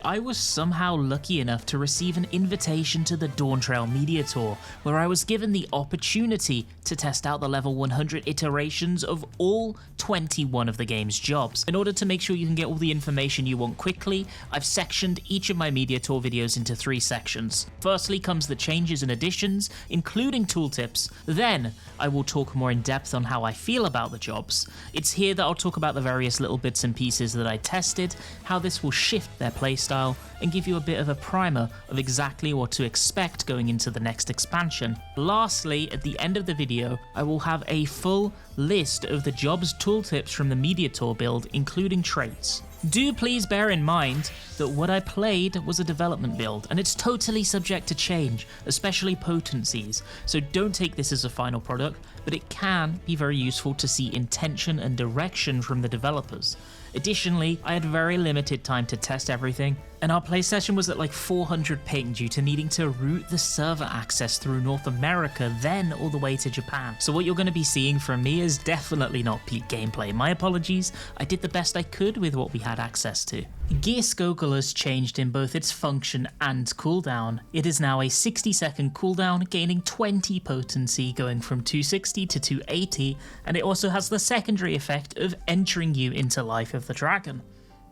I was somehow lucky enough to receive an invitation to the Dawntrail Media Tour, where I was given the opportunity to test out the level 100 iterations of all 21 of the game's jobs. In order to make sure you can get all the information you want quickly, I've sectioned each of my Media Tour videos into 3 sections. Firstly comes the changes and additions, including tooltips. Then I will talk more in depth on how I feel about the jobs. It's here that I'll talk about the various little bits and pieces that I tested, how this will shift their playstyle, and give you a bit of a primer of exactly what to expect going into the next expansion. Lastly, at the end of the video, I will have a full list of the jobs tooltips from the Media Tour build, including traits. Do please bear in mind that what I played was a development build, and it's totally subject to change, especially potencies, so don't take this as a final product, but it can be very useful to see intention and direction from the developers. Additionally, I had very limited time to test everything, and our play session was at like 400 ping due to needing to route the server access through North America, then all the way to Japan. So what you're going to be seeing from me is definitely not peak gameplay. My apologies, I did the best I could with what we had access to. Gear Skogul has changed in both its function and cooldown. It is now a 60-second cooldown, gaining 20 potency, going from 260 to 280, and it also has the secondary effect of entering you into Life of the Dragon.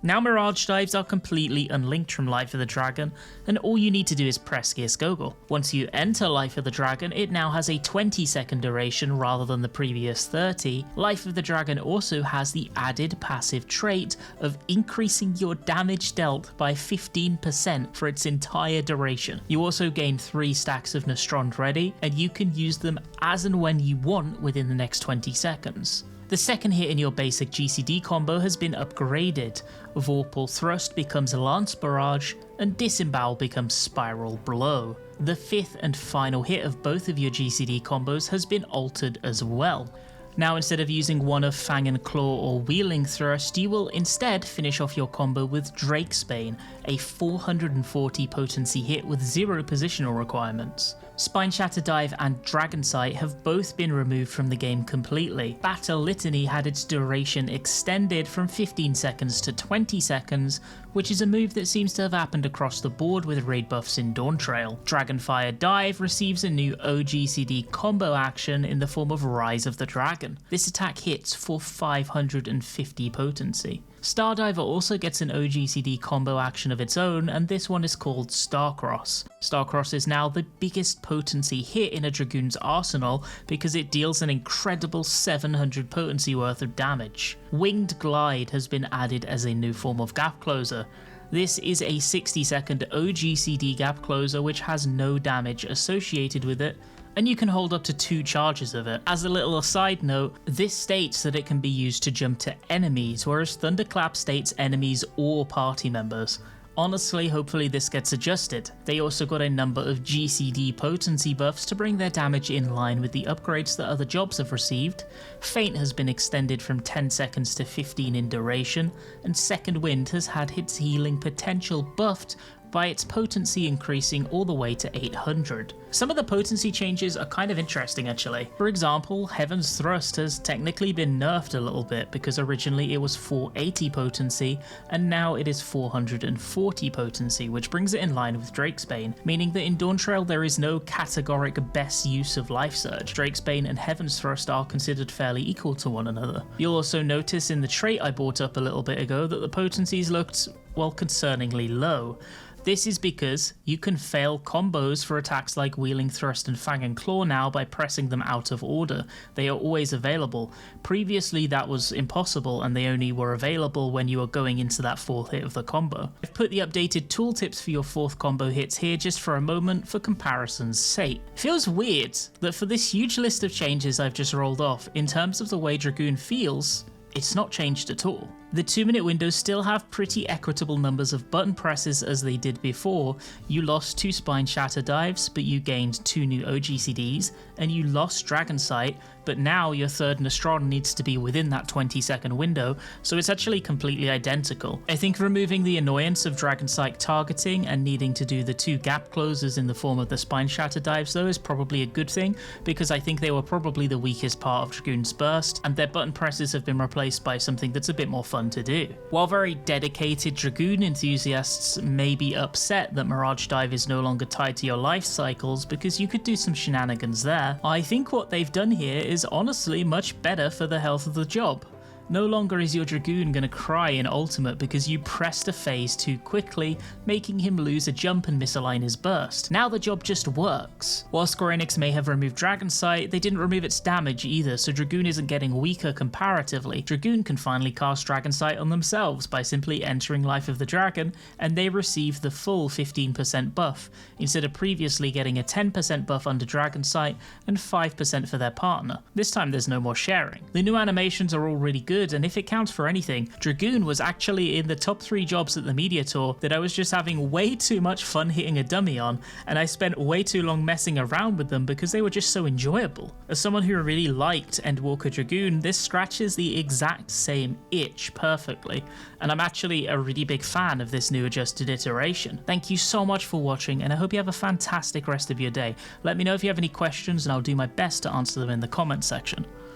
Now Mirage Dives are completely unlinked from Life of the Dragon, and all you need to do is press Gear Skogul. Once you enter Life of the Dragon, it now has a 20-second duration rather than the previous 30. Life of the Dragon also has the added passive trait of increasing your damage dealt by 15% for its entire duration. You also gain 3 stacks of Nostrand ready, and you can use them as and when you want within the next 20 seconds. The second hit in your basic GCD combo has been upgraded. Vorpal Thrust becomes Lance Barrage, and Disembowel becomes Spiral Blow. The 5th and final hit of both of your GCD combos has been altered as well. Now instead of using one of Fang and Claw or Wheeling Thrust, you will instead finish off your combo with Drakesbane, a 440 potency hit with 0 positional requirements. Spine Shatter Dive and Dragon Sight have both been removed from the game completely. Battle Litany had its duration extended from 15 seconds to 20 seconds, which is a move that seems to have happened across the board with raid buffs in Dawntrail. Dragonfire Dive receives a new OGCD combo action in the form of Rise of the Dragon. This attack hits for 550 potency. Stardiver also gets an OGCD combo action of its own, and this one is called Starcross. Starcross is now the biggest potency hit in a Dragoon's arsenal because it deals an incredible 700 potency worth of damage. Winged Glide has been added as a new form of gap closer. This is a 60-second OGCD gap closer which has no damage associated with it, and you can hold up to 2 charges of it. As a little aside note, this states that it can be used to jump to enemies, whereas Thunderclap states enemies or party members. Honestly, hopefully this gets adjusted. They also got a number of GCD potency buffs to bring their damage in line with the upgrades that other jobs have received. Feint has been extended from 10 seconds to 15 in duration, and Second Wind has had its healing potential buffed by its potency increasing all the way to 800. Some of the potency changes are kind of interesting actually. For example, Heaven's Thrust has technically been nerfed a little bit because originally it was 480 potency and now it is 440 potency, which brings it in line with Drakesbane, meaning that in Dawntrail there is no categoric best use of Life Surge. Drakesbane and Heaven's Thrust are considered fairly equal to one another. You'll also notice in the trait I brought up a little bit ago that the potencies looked, well, concerningly low. This is because you can fail combos for attacks like Wheeling Thrust and Fang and Claw now by pressing them out of order. They are always available. Previously that was impossible and they only were available when you were going into that 4th hit of the combo. I've put the updated tooltips for your 4th combo hits here just for a moment for comparison's sake. It feels weird that for this huge list of changes I've just rolled off, in terms of the way Dragoon feels, it's not changed at all. The 2-minute windows still have pretty equitable numbers of button presses as they did before. You lost 2 Spine Shatter Dives, but you gained 2 new OGCDs, and you lost Dragon Sight, but now your 3rd Nostron needs to be within that 20-second window, so it's actually completely identical. I think removing the annoyance of Dragon Sight targeting and needing to do the 2 gap closes in the form of the Spine Shatter Dives though is probably a good thing, because I think they were probably the weakest part of Dragoon's burst, and their button presses have been replaced by something that's a bit more fun fun to do. While very dedicated Dragoon enthusiasts may be upset that Mirage Dive is no longer tied to your life cycles because you could do some shenanigans there, I think what they've done here is honestly much better for the health of the job. No longer is your Dragoon going to cry in Ultimate because you pressed a phase too quickly, making him lose a jump and misalign his burst. Now the job just works. While Square Enix may have removed Dragon Sight, they didn't remove its damage either, so Dragoon isn't getting weaker comparatively. Dragoon can finally cast Dragon Sight on themselves by simply entering Life of the Dragon, and they receive the full 15% buff, instead of previously getting a 10% buff under Dragon Sight and 5% for their partner. This time there's no more sharing. The new animations are all really good, and if it counts for anything, Dragoon was actually in the top 3 jobs at the media tour that I was just having way too much fun hitting a dummy on, and I spent way too long messing around with them because they were just so enjoyable. As someone who really liked Endwalker Dragoon, this scratches the exact same itch perfectly, and I'm actually a really big fan of this new adjusted iteration. Thank you so much for watching, and I hope you have a fantastic rest of your day. Let me know if you have any questions and I'll do my best to answer them in the comment section.